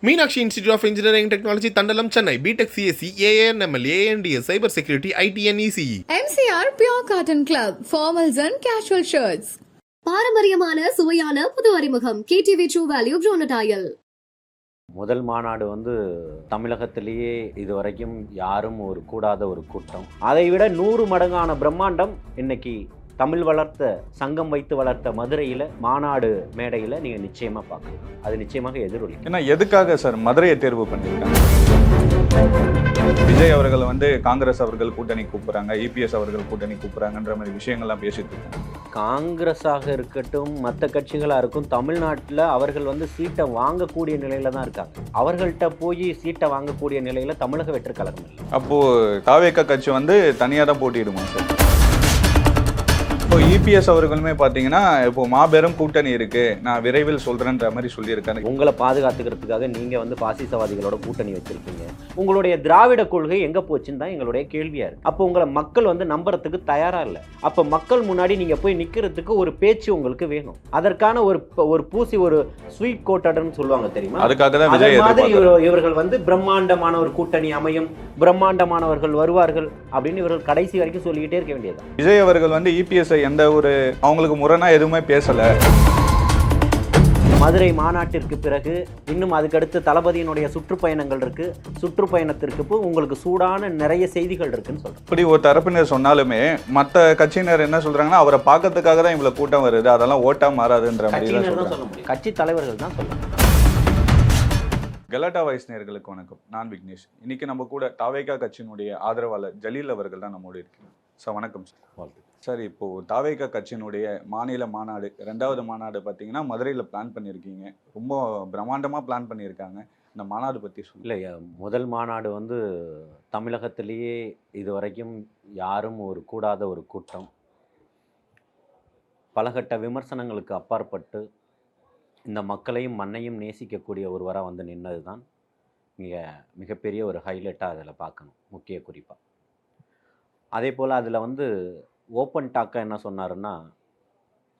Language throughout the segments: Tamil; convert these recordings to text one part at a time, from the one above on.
Meenakshi Institute of Engineering Technology, Tandalam, Chennai. BTech CSE, AANML, ANDS, Cyber Security, IT and ECE. MCR Pure Cotton Club, formals and casual shirts. பாரம்பரியமான சுவையான புது அறிமுகம் KTV True Value Bronadial. முதல் மாநாடு தமிழகத்திலேயே இதுவரைக்கும் யாரும் ஒரு கூடாத ஒரு கூட்டம். அதை விட 100 மடங்கான பிரம்மாண்டம் இன்னைக்கு தமிழ் வளர்த்த சங்கம் வைத்து வளர்த்த மதுரையில் மாநாடு மேடையில் நீங்கள் நிச்சயமாக பார்க்கலாம். அது நிச்சயமாக எதிரொலிக்கும். ஏன்னா எதுக்காக சார் மதுரையை தேர்வு பண்ணியிருக்காங்க? விஜய் அவர்கள் காங்கிரஸ் அவர்கள் கூட்டணி கூப்பிட்றாங்க, EPS அவர்கள் கூட்டணி கூப்பிட்றாங்கன்ற மாதிரி விஷயங்கள்லாம் பேசிட்டு இருக்காங்க. காங்கிரஸாக இருக்கட்டும், மற்ற கட்சிகளாக இருக்கும், தமிழ்நாட்டில் அவர்கள் சீட்டை வாங்கக்கூடிய நிலையில தான் இருக்காங்க. அவர்கள்ட்ட போய் சீட்டை வாங்கக்கூடிய நிலையில தமிழக வெற்றி கழகம் இல்லை. அப்போ தாவேக கட்சி தனியாக தான் போட்டியிடுமா சார்? இப்போ EPS அவர்களுமே பார்த்தீங்கன்னா இப்போ மாபெரும் கூட்டணி இருக்கு, நான் விரைவில் சொல்றேன்ற மாதிரி சொல்லியிருக்காங்க. உங்களை பாதுகாத்துக்கிறதுக்காக நீங்க பாசிசவாதிகளோட கூட்டணி வச்சிருக்கீங்க. உங்களுடைய திராவிட கொள்கை எங்க போச்சுன்னு தான் எங்களுடைய கேள்வியா இருக்கு. அப்போ உங்களை மக்கள் நம்புறதுக்கு தயாரா இல்லை. அப்ப மக்கள் முன்னாடி நீங்க போய் நிக்கிறதுக்கு ஒரு பேச்சு உங்களுக்கு வேணும். அதற்கான ஒரு பூசி ஒரு ஸ்வீட் கோட்டட்னு சொல்லுவாங்க தெரியுமா? அதுக்காக தான் விஜய் இவர்கள் பிரம்மாண்டமான ஒரு கூட்டணி அமையும், பிரம்மாண்டமானவர்கள் வருவார்கள் அப்படின்னு இவர்கள் கடைசி வரைக்கும் சொல்லிக்கிட்டே இருக்க வேண்டியது. விஜய் அவர்கள் EPS எந்த ஒரு அவங்களுக்கு முரணா எதுவுமே பேசல. மதுரை மாநாட்டிற்கு பிறகு இன்னும் அதுக்கடுத்து தளபதியினுடைய சுற்றுப்பயணங்கள் இருக்கு. சுற்றுப்பயணத்திற்கு உங்களுக்கு சூடான நிறைய செய்திகள் இருக்குன்னு சொல்றேன். இப்படி ஒரு தரப்பினர் சொன்னாலுமே மற்ற கட்சியினர் என்ன சொல்றாங்கன்னா, அவரை பார்க்கறதுக்காக தான் இவ்வளவு கூட்டம் வருது, அதெல்லாம் ஓட்டா மாறாதுன்ற மாதிரி தான் சொல்ல முடியும். கட்சி தலைவர்கள் தான் சொல்லணும். கலாட்டா வாய்ஸ் நேயர்களுக்கு வணக்கம். நான் விக்னேஷ். இன்னைக்கு நம்ம கூட தாவேகா கட்சியினுடைய ஆதரவாளர் ஜலீல் அவர்கள் தான் நம்மோடு இருக்கீங்க. சார் வணக்கம் சார். சார், இப்போ தாவேகா கட்சியினுடைய மாநில மாநாடு 2வது மாநாடு பார்த்தீங்கன்னா மதுரையில் பிளான் பண்ணியிருக்கீங்க. ரொம்ப பிரம்மாண்டமாக பிளான் பண்ணியிருக்காங்க. இந்த மாநாடு பற்றி இல்லை, முதல் மாநாடு தமிழகத்திலேயே இதுவரைக்கும் யாரும் ஒரு கூடாத ஒரு கூட்டம். பலகட்ட விமர்சனங்களுக்கு அப்பாற்பட்டு இந்த மக்களையும் மண்ணையும் நேசிக்கக்கூடிய ஒருவராக நின்னது தான் மிகப்பெரிய ஒரு ஹைலைட்டாக அதில் பார்க்கணும், முக்கிய குறிப்பாக. அதே போல் அதில் ஓப்பன் டாக்காக என்ன சொன்னாருன்னா,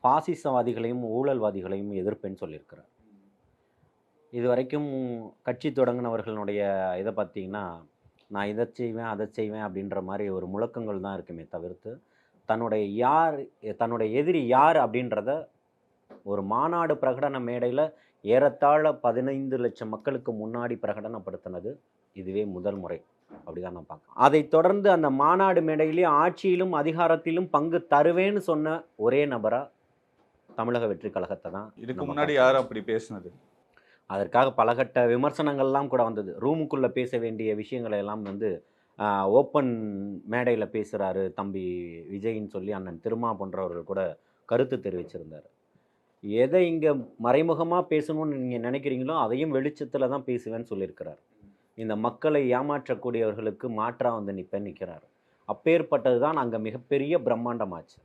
பாசிசவாதிகளையும் ஊழல்வாதிகளையும் எதிர்ப்பேன்னு சொல்லியிருக்கிறார். இது வரைக்கும் கட்சி தொடங்கினவர்களுடைய இதை பார்த்திங்கன்னா, நான் இதை செய்வேன் அதை செய்வேன் அப்படின்ற மாதிரி ஒரு முழக்கங்கள் தான் இருக்குமே தவிர்த்து, தன்னுடைய எதிரி யார் அப்படின்றத ஒரு மாநாடு பிரகடன மேடையில் ஏறத்தாழ 15 லட்சம் மக்களுக்கு முன்னாடி பிரகடனப்படுத்தினது இதுவே முதல் முறை. அப்படிதான் நான் பார்க்கறேன். அதை தொடர்ந்து அந்த மாநாடு மேடையிலே ஆட்சியிலும் அதிகாரத்திலும் பங்கு தருவேன்னு சொன்ன ஒரே நபரா தமிழக வெற்றி கழகத்தை தான். இதுக்கு முன்னாடி யாரும் அப்படி பேசினது? அதற்காக பலகட்ட விமர்சனங்கள்லாம் கூட வந்தது. ரூமுக்குள்ளே பேச வேண்டிய விஷயங்களை எல்லாம் ஓப்பன் மேடையில் பேசுகிறாரு தம்பி விஜயின்னு சொல்லி அண்ணன் திருமா போன்றவர்கள் கூட கருத்து தெரிவிச்சிருந்தார். எதை இங்கே மறைமுகமாக பேசணும்னு நீங்கள் நினைக்கிறீங்களோ அதையும் வெளிச்சத்தில் தான் பேசுவேன்னு சொல்லியிருக்கிறார். இந்த மக்களை ஏமாற்றக்கூடியவர்களுக்கு மாற்றாக நிற்கிறார். அப்பேற்பட்டது தான் அங்கே மிகப்பெரிய பிரம்மாண்டமாச்சு.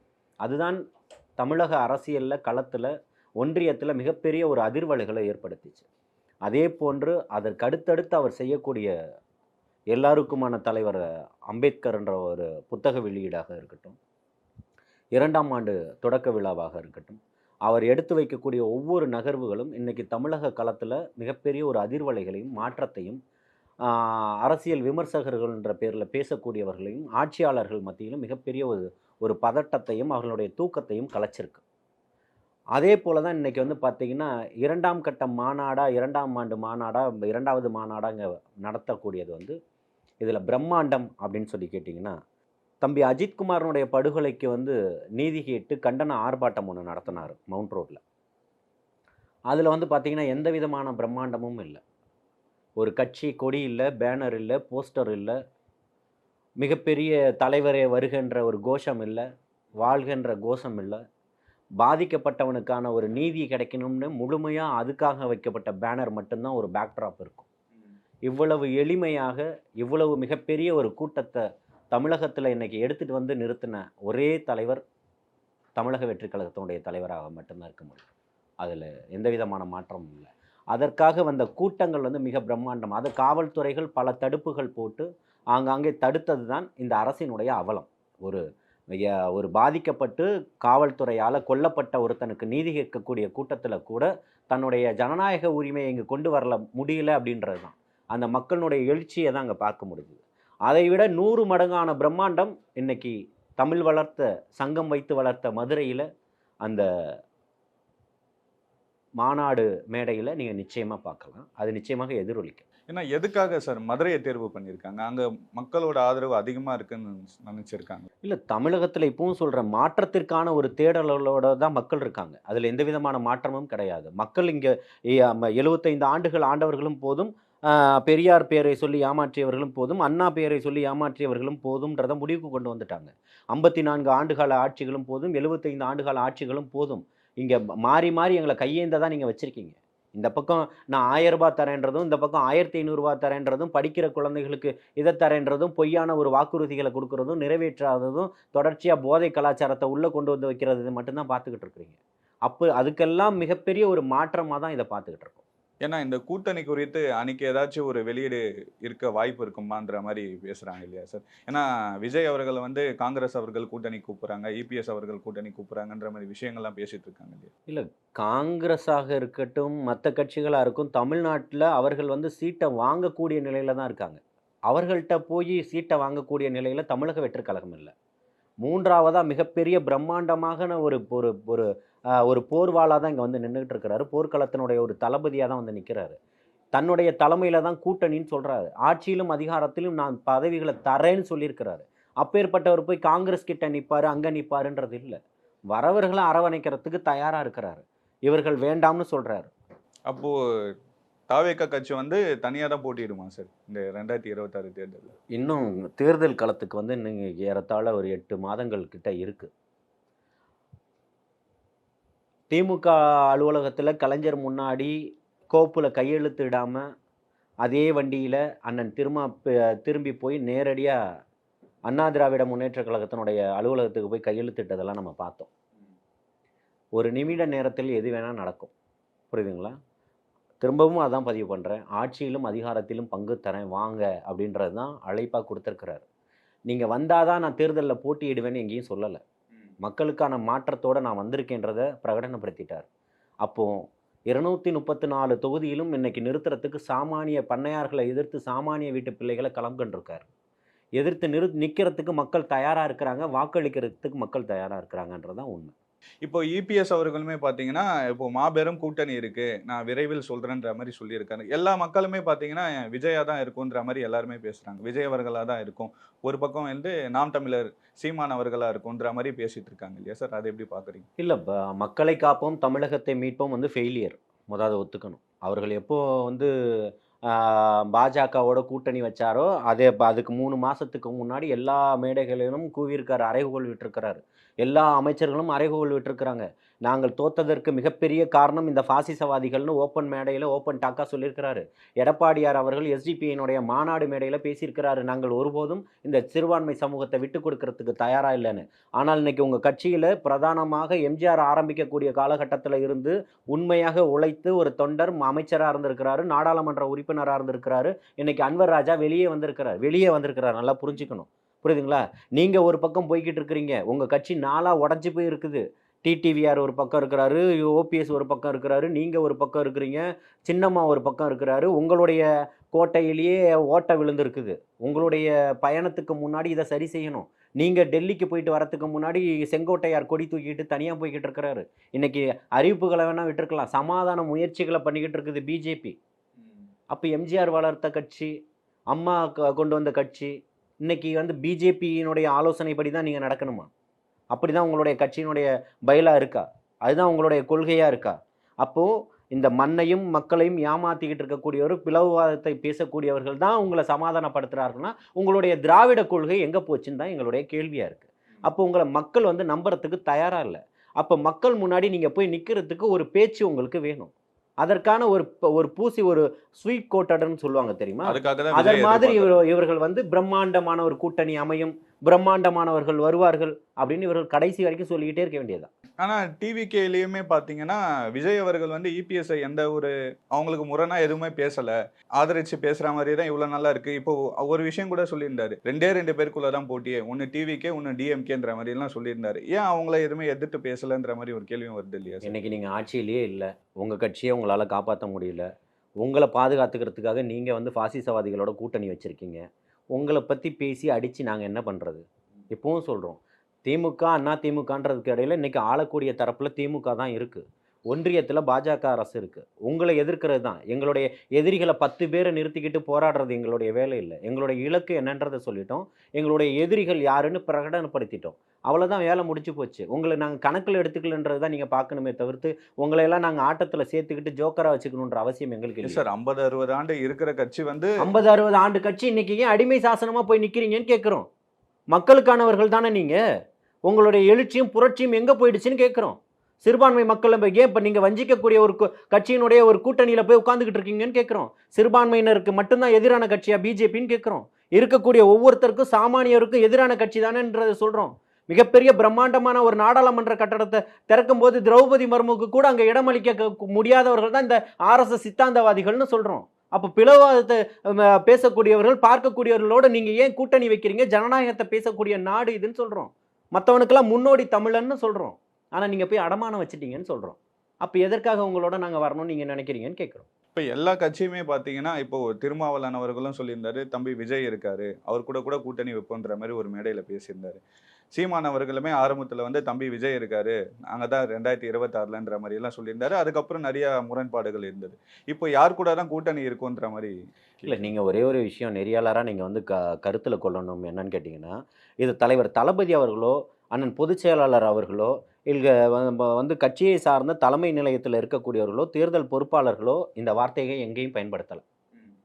அதுதான் தமிழக அரசியலில் களத்தில் ஒன்றியத்தில் மிகப்பெரிய ஒரு அதிர்வலைகளை ஏற்படுத்திச்சு. அதே போன்று அதற்கு அடுத்தடுத்து அவர் செய்யக்கூடிய எல்லாருக்குமான தலைவர் அம்பேத்கர் என்ற ஒரு புத்தக வெளியீடாக இருக்கட்டும், 2ஆம் ஆண்டு தொடக்க விழாவாக இருக்கட்டும், அவர் எடுத்து வைக்கக்கூடிய ஒவ்வொரு நகர்வுகளும் இன்றைக்கி தமிழக களத்தில் மிகப்பெரிய ஒரு அதிர்வலைகளையும் மாற்றத்தையும் அரசியல் விமர்சகர்கள் என்ற பேரில் பேசக்கூடியவர்களையும் ஆட்சியாளர்கள் மத்தியிலும் மிகப்பெரிய ஒரு பதட்டத்தையும் அவர்களுடைய தூக்கத்தையும் கலைச்சிருக்கு. அதே போல் தான் இன்றைக்கி பார்த்திங்கன்னா 2ஆம் கட்ட மாநாடா 2ஆம் ஆண்டு மாநாடா 2வது மாநாடாங்க நடத்தக்கூடியது இதில் பிரம்மாண்டம் அப்படின்னு சொல்லி கேட்டிங்கன்னா, தம்பி அஜித்குமாரனுடைய படுகொலைக்கு நீதி கேட்டு கண்டன ஆர்ப்பாட்டம் ஒன்று நடத்தினார் மவுண்ட் ரோட்டில். அதில் பார்த்திங்கன்னா எந்த விதமான பிரம்மாண்டமும் இல்லை. ஒரு கட்சி கொடி இல்லை, பேனர் இல்லை, போஸ்டர் இல்லை, மிகப்பெரிய தலைவரே வருகின்ற ஒரு கோஷம் இல்லை, வாழ்கின்ற கோஷம் இல்லை. பாதிக்கப்பட்டவனுக்கான ஒரு நீதி கிடைக்கணும்னு முழுமையாக அதுக்காக வைக்கப்பட்ட பேனர் மட்டும்தான் ஒரு பேக்ட்ராப் இருக்கும். இவ்வளவு எளிமையாக இவ்வளவு மிகப்பெரிய ஒரு கூட்டத்தை தமிழகத்தில் இன்றைக்கி எடுத்துகிட்டு நிறுத்தின ஒரே தலைவர் தமிழக வெற்றி கழகத்தினுடைய தலைவராக மட்டும்தான் இருக்க முடியும். அதில் எந்த விதமான மாற்றமும் இல்லை. அதற்காக வந்த கூட்டங்கள் மிக பிரம்மாண்டம். அது காவல்துறைகள் பல தடுப்புகள் போட்டு ஆங்காங்கே தடுத்தது தான் இந்த அரசினுடைய அவலம். ஒரு பாதிக்கப்பட்டு காவல்துறையால் கொல்லப்பட்ட ஒருத்தனுக்கு நீதி கேட்கக்கூடிய கூட்டத்தில் கூட தன்னுடைய ஜனநாயக உரிமையை இங்கே கொண்டு வரல முடியல அப்படின்றது தான். அந்த மக்களுடைய எழுச்சியை தான் அங்கே பார்க்க முடியுது. அதை விட 100 மடங்கான பிரம்மாண்டம் இன்னைக்கு தமிழ் வளர்த்த சங்கம் வைத்து வளர்த்த மதுரையில் அந்த மாநாடு மேடையில் நீங்கள் நிச்சயமாக பார்க்கலாம். அது நிச்சயமாக எதிரொலிக்கும். ஏன்னா எதுக்காக சார் மதுரையை தேர்வு பண்ணியிருக்காங்க? அங்கே மக்களோட ஆதரவு அதிகமாக இருக்குன்னு நினச்சிருக்காங்க. இல்லை, தமிழகத்தில் இப்பவும் சொல்கிற மாற்றத்திற்கான ஒரு தேடலோட தான் மக்கள் இருக்காங்க. அதில் எந்த விதமான மாற்றமும் கிடையாது. மக்கள் இங்கே 75 ஆண்டுகள் ஆண்டவர்களும் போதும், பெரியார் பேரை சொல்லி ஏமாற்றியவர்களும் போதும், அண்ணா பேரை சொல்லி ஏமாற்றியவர்களும் போதும்ன்றதை முடிவுக்கு கொண்டு வந்துட்டாங்க. 54 ஆண்டுகால ஆட்சிகளும் போதும், 75 ஆண்டுகால ஆட்சிகளும் போதும். இங்கே மாறி மாறி எங்களை கையேந்த தான் நீங்கள் வச்சுருக்கீங்க. இந்த பக்கம் நான் 1000 ரூபாய் தரேன்றதும், இந்த பக்கம் 1500 ரூபாய் தரேன்றதும், படிக்கிற குழந்தைகளுக்கு இதை தரேன்றதும், பொய்யான ஒரு வாக்குறுதிகளை கொடுக்குறதும், நிறைவேற்றாததும், தொடர்ச்சியாக போதை கலாச்சாரத்தை உள்ளே கொண்டு வந்து வைக்கிறது, இது மட்டும்தான் பார்த்துக்கிட்டு இருக்கிறீங்க. அப்போ அதுக்கெல்லாம் மிகப்பெரிய ஒரு மாற்றமாக தான் இதை பார்த்துக்கிட்டு இருக்கோம். ஏன்னா இந்த கூட்டணி குறித்து அன்னைக்கு ஏதாச்சும் ஒரு வெளியீடு இருக்க வாய்ப்பு இருக்குமான்ற மாதிரி பேசுகிறாங்க இல்லையா சார்? ஏன்னா விஜய் அவர்கள் வந்து காங்கிரஸ் அவர்கள் கூட்டணி கூப்பிட்றாங்க, இபிஎஸ் அவர்கள் கூட்டணி கூப்பிட்றாங்கன்ற மாதிரி விஷயங்கள்லாம் பேசிட்டு இருக்காங்க இல்லையா? இல்லை, காங்கிரஸாக இருக்கட்டும், மற்ற கட்சிகளாக இருக்கும், தமிழ்நாட்டில் அவர்கள் வந்து சீட்டை வாங்கக்கூடிய நிலையில் தான் இருக்காங்க. அவர்கள்ட்ட போய் சீட்டை வாங்கக்கூடிய நிலையில் தமிழக வெற்றி கழகம் இல்லை. மூன்றாவதாக மிகப்பெரிய பிரம்மாண்டமான ஒரு ஒரு ஒரு ஒரு போர்வாளாக தான் இங்கே வந்து நின்றுக்கிட்டு இருக்கிறாரு. போர்க்களத்தினுடைய ஒரு தளபதியாக தான் வந்து நிற்கிறாரு. தன்னுடைய தலைமையில் தான் கூட்டணின்னு சொல்கிறாரு. ஆட்சியிலும் அதிகாரத்திலும் நான் பதவிகளை தரேன்னு சொல்லியிருக்கிறாரு. அப்பேற்பட்டவர் போய் காங்கிரஸ் கிட்ட நிற்பார், அங்கே நிற்பாருன்றது இல்லை. வரவர்களை அரவணைக்கிறதுக்கு தயாராக இருக்கிறாரு. இவர்கள் வேண்டாம்னு சொல்கிறாரு. அப்போது தாவேகா கட்சி வந்து தனியாக தான் போட்டிடுமா சார் இந்த 2026 தேர்தலில்? இன்னும் தேர்தல் களத்துக்கு வந்து நீங்கள் ஏறத்தாழ ஒரு 8 மாதங்கள் கிட்ட இருக்குது. திமுக அலுவலகத்தில் கலைஞர் முன்னாடி கோப்பில் கையெழுத்து இடாமல் அதே வண்டியில் அண்ணன் திரும்பி போய் நேரடியாக அண்ணா திராவிட முன்னேற்ற கழகத்தினுடைய அலுவலகத்துக்கு போய் கையெழுத்திட்டதெல்லாம் நம்ம பார்த்தோம். ஒரு நிமிட நேரத்தில் எது வேணால் நடக்கும். புரியுதுங்களா? திரும்பவும் அதான் பதிவு பண்ணுறேன். ஆட்சியிலும் அதிகாரத்திலும் பங்கு தரேன் வாங்க அப்படின்றது தான் அழைப்பாக கொடுத்துருக்கிறாரு. நீங்கள் வந்தால் தான் நான் தேர்தலில் போட்டியிடுவேன்னு எங்கேயும் சொல்லலை. மக்களுக்கான மாற்றத்தோடு நான் வந்திருக்கேன்றதை பிரகடனப்படுத்திட்டார். அப்போது 234 தொகுதியிலும் இன்னைக்கு நிறுத்துறதுக்கு சாமானிய பண்ணையார்களை எதிர்த்து சாமானிய வீட்டு பிள்ளைகளை களம் கண்டிருக்கார். எதிர்த்து நிற்கிறதுக்கு மக்கள் தயாராக இருக்கிறாங்க, வாக்களிக்கிறதுக்கு மக்கள் தயாராக இருக்கிறாங்கன்றதான் உண்மை. இப்போ இபிஎஸ் அவர்களுமே பார்த்தீங்கன்னா இப்போ மாபெரும் கூட்டணி இருக்கு, நான் விரைவில் சொல்றேன்ற மாதிரி சொல்லியிருக்காரு. எல்லா மக்களுமே பார்த்தீங்கன்னா விஜயா தான் இருக்குன்ற மாதிரி எல்லாருமே பேசுறாங்க. விஜய் அவர்களாக தான் இருக்கும். ஒரு பக்கம் வந்து நாம் தமிழர் சீமான் அவர்களாக இருக்குன்ற மாதிரி பேசிட்டு இருக்காங்க இல்லையா சார்? அதை எப்படி பார்க்குறீங்க? இல்லை, மக்களை காப்போம் தமிழகத்தை மீட்போம் வந்து ஃபெயிலியர் முதல்ல ஒத்துக்கணும். அவர்கள் எப்போ வந்து பாஜகவோட கூட்டணி வச்சாரோ அதுக்கு 3 மாதத்துக்கு முன்னாடி எல்லா மேடைகளிலும் கூவியிருக்காரு, அறைகோல் விட்டுருக்கிறாரு. எல்லா அமைச்சர்களும் அறைகோல் விட்டுருக்குறாங்க. நாங்கள் தோத்ததற்கு மிகப்பெரிய காரணம் இந்த பாசிசவாதிகள்னு ஓப்பன் மேடையில் ஓப்பன் டாக்காக சொல்லியிருக்கிறாரு. எடப்பாடியார் அவர்கள் எஸ்டிபியினுடைய மாநாடு மேடையில் பேசியிருக்கிறாரு, நாங்கள் ஒருபோதும் இந்த சிறுபான்மை சமூகத்தை விட்டு கொடுக்கறதுக்கு தயாராக இல்லைன்னு. ஆனால் இன்னைக்கு உங்கள் கட்சியில் பிரதானமாக எம்ஜிஆர் ஆரம்பிக்கக்கூடிய காலகட்டத்தில் இருந்து உண்மையாக உழைத்து ஒரு தொண்டர் அமைச்சராக இருந்திருக்கிறாரு, நாடாளுமன்ற உறுப்பினராக இருந்திருக்கிறாரு. இன்னைக்கு அன்வர் ராஜா வெளியே வந்திருக்கிறார். நல்லா புரிஞ்சுக்கணும். புரியுதுங்களா? நீங்கள் ஒரு பக்கம் போய்கிட்டு இருக்கிறீங்க, உங்கள் கட்சி 4ஆக உடஞ்சி போய் இருக்குது. டிடிவிஆர் ஒரு பக்கம் இருக்கிறாரு, ஓபிஎஸ் ஒரு பக்கம் இருக்கிறாரு, நீங்கள் ஒரு பக்கம் இருக்கிறீங்க, சின்னம்மா ஒரு பக்கம் இருக்கிறாரு. உங்களுடைய கோட்டையிலேயே ஓட்டை விழுந்திருக்குது. உங்களுடைய பயணத்துக்கு முன்னாடி இதை சரி செய்யணும். நீங்கள் டெல்லிக்கு போயிட்டு வரத்துக்கு முன்னாடி செங்கோட்டையார் கொடி தூக்கிட்டு தனியாக போய்கிட்டு இருக்கிறாரு. இன்னைக்கு அறிவிப்புகளை வேணால் விட்டுருக்கலாம், சமாதான முயற்சிகளை பண்ணிக்கிட்டு இருக்குது பிஜேபி. அப்போ எம்ஜிஆர் வளர்த்த கட்சி, அம்மா கொண்டு வந்த கட்சி, இன்னைக்கு வந்து பிஜேபியினுடைய ஆலோசனைப்படி தான் நீங்கள் நடக்கணுமா? அப்படி தான் உங்களுடைய கட்சியினுடைய பயிலாக இருக்கா? அதுதான் உங்களுடைய கொள்கையாக இருக்கா? அப்போது இந்த மண்ணையும் மக்களையும் ஏமாற்றிக்கிட்டு இருக்கக்கூடியவர், பிளவுவாதத்தை பேசக்கூடியவர்கள் தான் உங்களை சமாதானப்படுத்துகிறார்கள்னா உங்களுடைய திராவிட கொள்கை எங்கே போச்சுன்னு தான் எங்களுடைய கேள்வியாக இருக்குது. அப்போ உங்களை மக்கள் வந்து நம்புறதுக்கு தயாராக இல்லை. அப்போ மக்கள் முன்னாடி நீங்கள் போய் நிற்கிறதுக்கு ஒரு பேச்சு உங்களுக்கு வேணும். அதற்கான ஒரு பூசி ஒரு ஸ்வீட் கோட்டட்னு சொல்லுவாங்க தெரியுமா? அதன் மாதிரி இவர்கள் வந்து பிரம்மாண்டமான ஒரு கூட்டணி அமையும், பிரம்மாண்டமானவர்கள் வருவார்கள் அப்படின்னு இவர்கள் கடைசி வரைக்கும் சொல்லிக்கிட்டே இருக்க வேண்டியதுதான். ஆனா டிவிகேலயுமே பாத்தீங்கன்னா விஜய் அவர்கள் வந்து இபிஎஸ் எந்த ஒரு அவங்களுக்கு முரணா எதுவுமே பேசல, ஆதரிச்சு பேசுற மாதிரி தான் இவ்வளவு நல்லா இருக்கு. இப்போ ஒரு விஷயம் கூட சொல்லியிருந்தாரு, 2 பேருக்குள்ளதான் போட்டியே, ஒன்னு டிவிகே ஒன்னு டிஎம்கேன்ற மாதிரி எல்லாம் சொல்லியிருந்தாரு. ஏன் அவங்கள எதுவுமே எதிர்த்து பேசலன்ற மாதிரி ஒரு கேள்வியும் வருது இல்லையா? இன்னைக்கு நீங்க ஆட்சியிலேயே இல்லை, உங்க கட்சியை உங்களால காப்பாற்ற முடியல, உங்களை பாதுகாத்துக்கிறதுக்காக நீங்க வந்து பாசிசவாதிகளோட கூட்டணி வச்சிருக்கீங்க. உங்களை பத்தி பேசி அடிச்சு நாங்க என்ன பண்றது? இப்பவும் சொல்றோம், திமுக அண்ணா திமுகன்றதுக்கு இடையில இன்னைக்கு ஆளக்கூடிய தரப்புல திமுக தான் இருக்கு, ஒன்றியத்தில் பாஜக அரசு இருக்கு. உங்களை எதிர்க்கிறது தான் எங்களுடைய எதிரிகளை 10 பேரை நிறுத்திக்கிட்டு போராடுறது எங்களுடைய வேலை இல்லை. எங்களுடைய இலக்கு என்னன்றதை சொல்லிட்டோம், எங்களுடைய எதிரிகள் யாருன்னு பிரகடனப்படுத்திட்டோம். அவ்வளோதான், வேலை முடிச்சு போச்சு. உங்களை நாங்கள் கணக்கில் எடுத்துக்கலன்றது தான் நீங்கள் பார்க்கணுமே தவிர்த்து உங்களையெல்லாம் நாங்கள் ஆட்டத்தில் சேர்த்துக்கிட்டு ஜோக்கராக வச்சுக்கணுன்ற அவசியம் எங்களுக்கு இல்லை சார். 50-60 ஆண்டு இருக்கிற கட்சி வந்து 50-60 ஆண்டு கட்சி இன்னைக்கு ஏன் அடிமை சாசனமாக போய் நிற்கிறீங்கன்னு கேட்குறோம். மக்களுக்கானவர்கள் தானே நீங்கள், உங்களுடைய எழுச்சியும் புரட்சியும் எங்கே போயிடுச்சுன்னு கேட்குறோம். சிறுபான்மை மக்கள் ஏன் இப்போ நீங்கள் வஞ்சிக்கக்கூடிய ஒரு கட்சியினுடைய ஒரு கூட்டணியில் போய் உட்காந்துக்கிட்டு இருக்கீங்கன்னு கேட்குறோம். சிறுபான்மையினருக்கு மட்டும்தான் எதிரான கட்சியா பிஜேபின்னு கேட்குறோம். இருக்கக்கூடிய ஒவ்வொருத்தருக்கும் சாமானியருக்கும் எதிரான கட்சி தானேன்றதை சொல்கிறோம். மிகப்பெரிய பிரம்மாண்டமான ஒரு நாடாளுமன்ற கட்டடத்தை திறக்கும் போது திரௌபதி மர்முக்கு கூட அங்கே இடமளிக்க முடியாதவர்கள் தான் இந்த RSS சித்தாந்தவாதிகள்னு சொல்கிறோம். அப்போ பிளவாதத்தை பேசக்கூடியவர்கள் பார்க்கக்கூடியவர்களோட நீங்கள் ஏன் கூட்டணி வைக்கிறீங்க? ஜனநாயகத்தை பேசக்கூடிய நாடு இதுன்னு சொல்கிறோம். மற்றவனுக்கெல்லாம் முன்னோடி தமிழன்னு சொல்கிறோம். ஆனால் நீங்கள் போய் அடமானம் வச்சுட்டீங்கன்னு சொல்கிறோம். அப்போ எதற்காக உங்களோட நாங்கள் வரணும்னு நீங்கள் நினைக்கிறீங்கன்னு கேட்குறோம். இப்போ எல்லா கட்சியுமே பார்த்தீங்கன்னா, இப்போ திருமாவளவன் அவர்களும் சொல்லியிருந்தாரு, தம்பி விஜய் இருக்காரு, அவர் கூட கூட்டணி வைப்போன்ற மாதிரி ஒரு மேடையில் பேசியிருந்தாரு. சீமான் அவர்களுமே ஆரம்பத்தில் வந்து தம்பி விஜய் இருக்காரு, நாங்கள் தான் 2026ன்ற மாதிரி எல்லாம் சொல்லியிருந்தாரு. அதுக்கப்புறம் நிறைய முரண்பாடுகள் இருந்தது. இப்போ யார் கூட தான் கூட்டணி இருக்குன்ற மாதிரி இல்லை, நீங்கள் ஒரே ஒரு விஷயம் நெறியாளராக நீங்கள் வந்து கருத்தில் கொள்ளணும். என்னன்னு கேட்டிங்கன்னா, இது தலைவர் தளபதி அவர்களோ அண்ணன் பொதுச் செயலாளர் அவர்களோ இல்லை வந்து கட்சியை சார்ந்த தலைமை நிலையத்தில் இருக்கக்கூடியவர்களோ தேர்தல் பொறுப்பாளர்களோ இந்த வார்த்தையை எங்கேயும் பயன்படுத்தலை.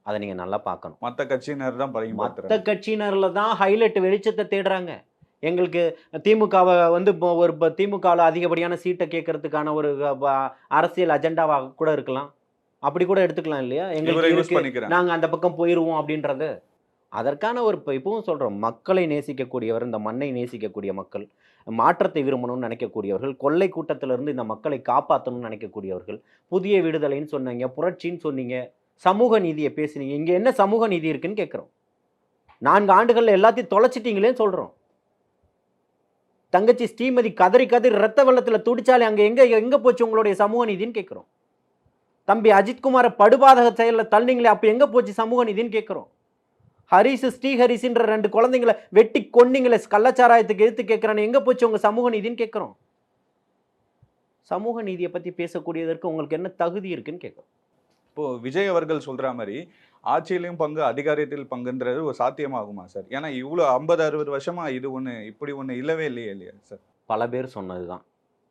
அதை நீங்கள் நல்லா பார்க்கணும். மற்ற கட்சியினர் தான் மற்ற கட்சியினரில் தான் ஹைலைட் வெளிச்சத்தை தேடுறாங்க. எங்களுக்கு திமுகவை வந்து ஒரு திமுகவில் அதிகப்படியான சீட்டை கேட்கறதுக்கான ஒரு அரசியல் அஜெண்டாவாக கூட இருக்கலாம், அப்படி கூட எடுத்துக்கலாம் இல்லையா? எங்களுக்கு நாங்கள் அந்த பக்கம் போயிடுவோம் அப்படின்றது. அதற்கான ஒரு இப்பவும் சொல்கிறோம், மக்களை நேசிக்கக்கூடியவர், இந்த மண்ணை நேசிக்கக்கூடிய மக்கள், மாற்றத்தை விரும்பணும்னு நினைக்கக்கூடியவர்கள், கொள்ளை கூட்டத்திலிருந்து இந்த மக்களை காப்பாற்றணும்னு நினைக்கக்கூடியவர்கள், புதிய விடுதலைன்னு சொன்னீங்க, புரட்சின்னு சொன்னீங்க, சமூக நீதியை பேசுனீங்க. இங்கே என்ன சமூக நீதி இருக்குன்னு கேட்குறோம். 4 ஆண்டுகளில் எல்லாத்தையும் தொலைச்சிட்டீங்களேன்னு சொல்கிறோம். தங்கச்சி ஸ்ரீமதி கதறி ரத்த வெள்ளத்தில் துடிச்சாலே அங்கே எங்கே போச்சு உங்களுடைய சமூக நீதின்னு கேட்குறோம். தம்பி அஜித்குமாரை படுபாதக செயலில் தள்ளிங்களே, அப்போ எங்கே போச்சு சமூக நீதின்னு கேட்குறோம். ஹரிஸ் ஸ்ரீஹரிஸ்ன்ற 2 குழந்தைங்களை வெட்டி கொன்னீங்களே, கள்ளச்சாராயத்துக்கு எதிர்த்து கேட்குறான்னு எங்கே போச்சு உங்கள் சமூக நீதின்னு கேட்குறோம். சமூக நீதியை பற்றி பேசக்கூடியதற்கு உங்களுக்கு என்ன தகுதி இருக்குன்னு கேட்குறோம். இப்போது விஜய் அவர்கள் சொல்கிற மாதிரி ஆட்சியிலையும் பங்கு அதிகாரத்தில் பங்குன்றது ஒரு சாத்தியமாகுமா சார்? ஏன்னா இவ்வளோ 50-60 வருஷமாக இது இப்படி ஒன்று இல்லவே இல்லையா சார்? பல பேர் சொன்னது தான்,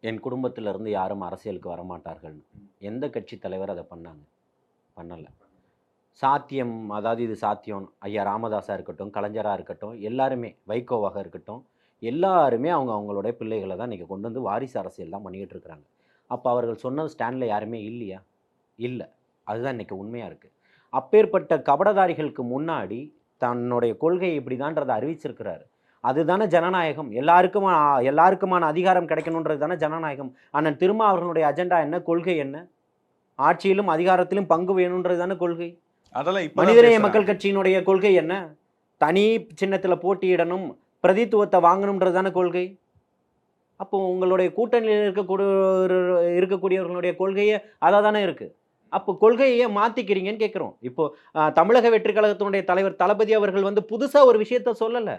என் குடும்பத்திலேருந்து யாரும் அரசியலுக்கு வரமாட்டார்கள்னு. எந்த கட்சி தலைவர் அதை பண்ணலை. சாத்தியம், அதாவது இது சாத்தியம். ஐயா ராமதாஸாக இருக்கட்டும், கலைஞராக இருக்கட்டும், எல்லாருமே, வைகோவாக இருக்கட்டும், எல்லாருமே அவங்களுடைய பிள்ளைகளை தான் இன்றைக்கி கொண்டு வந்து வாரிசு அரசியல் தான் பண்ணிக்கிட்டு இருக்கிறாங்க. அப்போ அவர்கள் சொன்ன ஸ்டாண்டில் யாருமே இல்லையா? இல்லை. அதுதான் இன்றைக்கி உண்மையாக இருக்குது. அப்பேற்பட்ட கபடதாரிகளுக்கு முன்னாடி தன்னுடைய கொள்கை இப்படி தான்றதை அறிவிச்சிருக்கிறாரு. அதுதானே ஜனநாயகம். எல்லாருக்குமான அதிகாரம் கிடைக்கணுன்றது தானே ஜனநாயகம். அண்ணன் திருமா அவர்களுடைய அஜெண்டா என்ன, கொள்கை என்ன? ஆட்சியிலும் அதிகாரத்திலும் பங்கு வேணுன்றது தானே கொள்கை. மனிதநேய மக்கள் கட்சியினுடைய கொள்கை என்ன? தனி சின்னத்தில் போட்டியிடணும், பிரதித்துவத்தை வாங்கணுன்றது தானே கொள்கை. அப்போ உங்களுடைய கூட்டணியில் இருக்கக்கூடியவர்களுடைய கொள்கையே அதாக தானே இருக்குது. அப்போ கொள்கையை மாற்றிக்கிறீங்கன்னு கேட்குறோம். இப்போது தமிழக வெற்றி கழகத்தினுடைய தலைவர் தளபதி அவர்கள் வந்து புதுசாக ஒரு விஷயத்த சொல்லலை.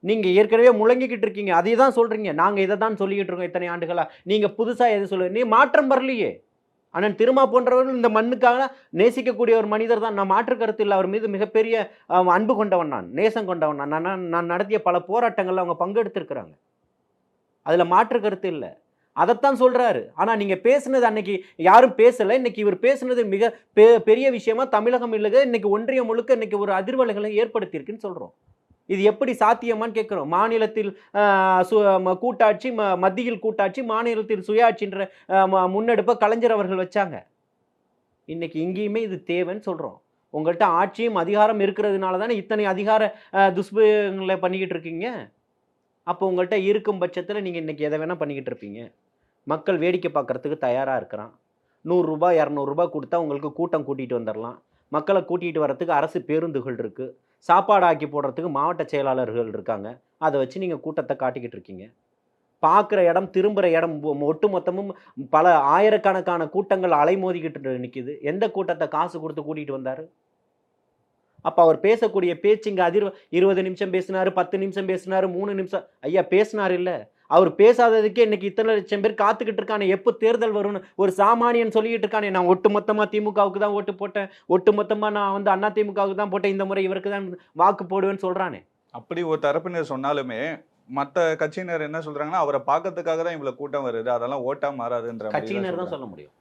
நீங்கள் ஏற்கனவே முழங்கிக்கிட்டு இருக்கீங்க, அதை தான் சொல்கிறீங்க. நாங்கள் இதை தான் சொல்லிக்கிட்டு இருக்கோம் இத்தனை ஆண்டுகளாக. நீங்கள் புதுசாக எது சொல்லுங்க, நீ மாற்றம் வரலையே. அண்ணன் திருமா போன்றவர்கள் இந்த மண்ணுக்காக நேசிக்கக்கூடிய ஒரு மனிதர் தான். நான் மாற்று கருத்து இல்லை. அவர் மீது மிகப்பெரிய அன்பு கொண்டவன், நான் நேசம் கொண்டவன். நான் நடத்திய பல போராட்டங்களில் அவங்க பங்கெடுத்திருக்கிறாங்க. அதில் மாற்று கருத்து இல்லை. அதைத்தான் சொல்கிறாரு. ஆனால் நீங்கள் பேசுனது அன்னைக்கு யாரும் பேசலை. இன்னைக்கு இவர் பேசுனது மிக பெரிய விஷயமா தமிழகம் இல்லைங்க, இன்னைக்கு ஒன்றியம் முழுக்க இன்னைக்கு ஒரு அதிர்வலைகளை ஏற்படுத்தியிருக்குன்னு சொல்கிறோம். இது எப்படி சாத்தியமான்னு கேட்குறோம். மாநிலத்தில் கூட்டாட்சி, மத்தியில் கூட்டாட்சி, மாநிலத்தில் சுயாட்சின்ற முன்னெடுப்பை கலைஞர் அவர்கள் வச்சாங்க. இன்னைக்கு இங்கேயுமே இது தேவைன்னு சொல்கிறோம். உங்கள்கிட்ட ஆட்சியும் அதிகாரம் இருக்கிறதுனால தானே இத்தனை அதிகார துஷ்பிரயோகங்களை பண்ணிக்கிட்டு இருக்கீங்க. அப்போ உங்கள்கிட்ட இருக்கும் பட்சத்தில் நீங்கள் இன்றைக்கி எதை வேணால் பண்ணிக்கிட்டு இருப்பீங்க. மக்கள் வேடிக்கை பார்க்குறதுக்கு தயாராக இருக்கிறான். 100 ரூபாய் 200 ரூபாய் கொடுத்தா உங்களுக்கு கூட்டம் கூட்டிகிட்டு வந்துடலாம். மக்களை கூட்டிகிட்டு வரத்துக்கு அரசு பேருந்துகள் இருக்குது. சாப்பாடு ஆக்கி போடுறதுக்கு மாவட்ட செயலாளர்கள் இருக்காங்க. அதை வச்சு நீங்கள் கூட்டத்தை காட்டிக்கிட்டு இருக்கீங்க. பார்க்குற இடம் திரும்புகிற இடம் ஒட்டு மொத்தமும் பல ஆயிரக்கணக்கான கூட்டங்கள் அலைமோதிக்கிட்டு நிற்கிது. எந்த கூட்டத்தை காசு கொடுத்து கூட்டிகிட்டு வந்தார்? அப்போ அவர் பேசக்கூடிய பேச்சு இங்கே 20 நிமிஷம் பேசினார், 10 நிமிஷம் பேசினார், 3 நிமிஷம். ஐயா பேசினார் இல்லை, அவர் பேசாததுக்கே இன்னைக்கு இத்தனை லட்சம் பேர் காத்துக்கிட்டு இருக்கானே எப்போ தேர்தல் வரும்னு ஒரு சாமானியன் சொல்லிக்கிட்டு இருக்கானே. நான் ஒட்டுமொத்தமாக திமுகவுக்கு தான் ஓட்டு போட்டேன், ஒட்டுமொத்தமாக நான் வந்து அண்ணா திமுகவுக்கு தான் போட்டேன், இந்த முறை இவருக்கு தான் வாக்கு போடுவேன்னு சொல்கிறானே. அப்படி ஒரு தரப்பினர் சொன்னாலுமே மற்ற கட்சியினர் என்ன சொல்றாங்கன்னா, அவரை பார்க்கறதுக்காக தான் இவ்வளவு கூட்டம் வருது, அதெல்லாம் ஓட்டா மாறாதுன்ற கட்சியினர் தான் சொல்ல முடியும்,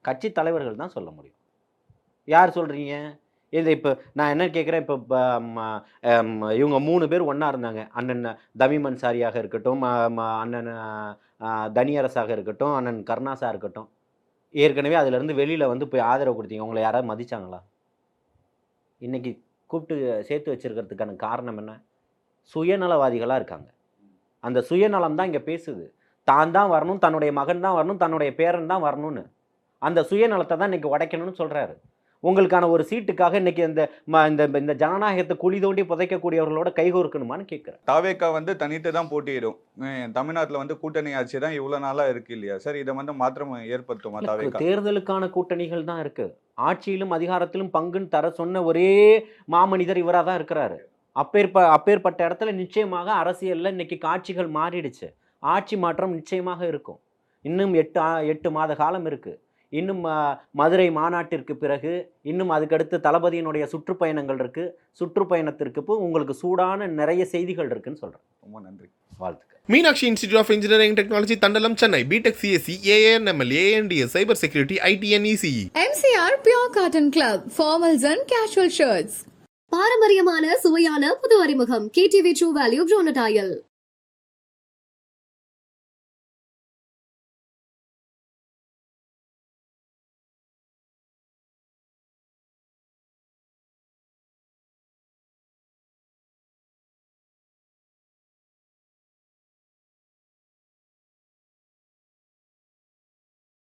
கட்சி தலைவர்கள் தான் சொல்ல முடியும். யார் சொல்றீங்க? இது இப்போ நான் என்ன கேட்குறேன், இப்போ இவங்க 3 பேர் ஒன்றா இருந்தாங்க. அண்ணன் தமிம் அன்சாரியாக இருக்கட்டும், அண்ணன் தனியரசாக இருக்கட்டும், அண்ணன் கருணாஸாக இருக்கட்டும். ஏற்கனவே அதிலேருந்து வெளியில் வந்து போய் ஆதரவு கொடுத்தீங்க. உங்களை யாராவது மதிச்சாங்களா? இன்னைக்கு கூப்பிட்டு சேர்த்து வச்சிருக்கிறதுக்கான காரணம் என்ன? சுயநலவாதிகளாக இருக்காங்க. அந்த சுயநலம் தான் இங்கே பேசுது. தான் தான் வரணும், தன்னுடைய மகன் தான் வரணும், தன்னுடைய பேரன் தான் வரணும்னு. அந்த சுயநலத்தை தான் இன்னைக்கு உடைக்கணும்னு சொல்கிறாரு. உங்களுக்கான ஒரு சீட்டுக்காக இன்னைக்கு இந்த ஜனநாயகத்தை குழி தோண்டி புதைக்கக்கூடியவர்களோட கைகோர்க்கணுமான்னு கேட்குறேன். தாவேக்கா வந்து தனித்து தான் போட்டியிடும். தமிழ்நாட்டில் வந்து கூட்டணி ஆட்சி தான் இவ்வளோ நாளாக இருக்கு இல்லையா சார்? இதை வந்து மாற்றம் ஏற்படுத்துமா தாவேக்கா? தேர்தலுக்கான கூட்டணிகள் தான் இருக்கு. ஆட்சியிலும் அதிகாரத்திலும் பங்குன்னு தர சொன்ன ஒரே மாமனிதர் இவராக தான் இருக்கிறாரு. அப்பேற்பட்ட இடத்துல நிச்சயமாக அரசியலில் இன்னைக்கு காட்சிகள் மாறிடுச்சு. ஆட்சி மாற்றம் நிச்சயமாக இருக்கும். இன்னும் 8 மாத காலம் இருக்கு. இன்னும் மதுரை மாநாட்டிற்கு பிறகு இன்னும் அதுக்கடுத்து தளபதியினுடைய சுற்றுப்பயணங்கள் இருக்கு. சுற்றுப்பயணத்திற்கு இப்போ உங்களுக்கு சூடான நிறைய செய்திகள் இருக்குன்னு சொல்றேன். ரொம்ப நன்றி, வாழ்த்துக்கள். Meenakshi institute of engineering technology Thandalam Chennai. BTech CSC AANML ANDS cyber security ITN ECE. MCR Pure Cotton Club, formals and casual shirts. பாரம்பரியமான சுவையான புது அறிமுகம் KTV True Value Bronatile.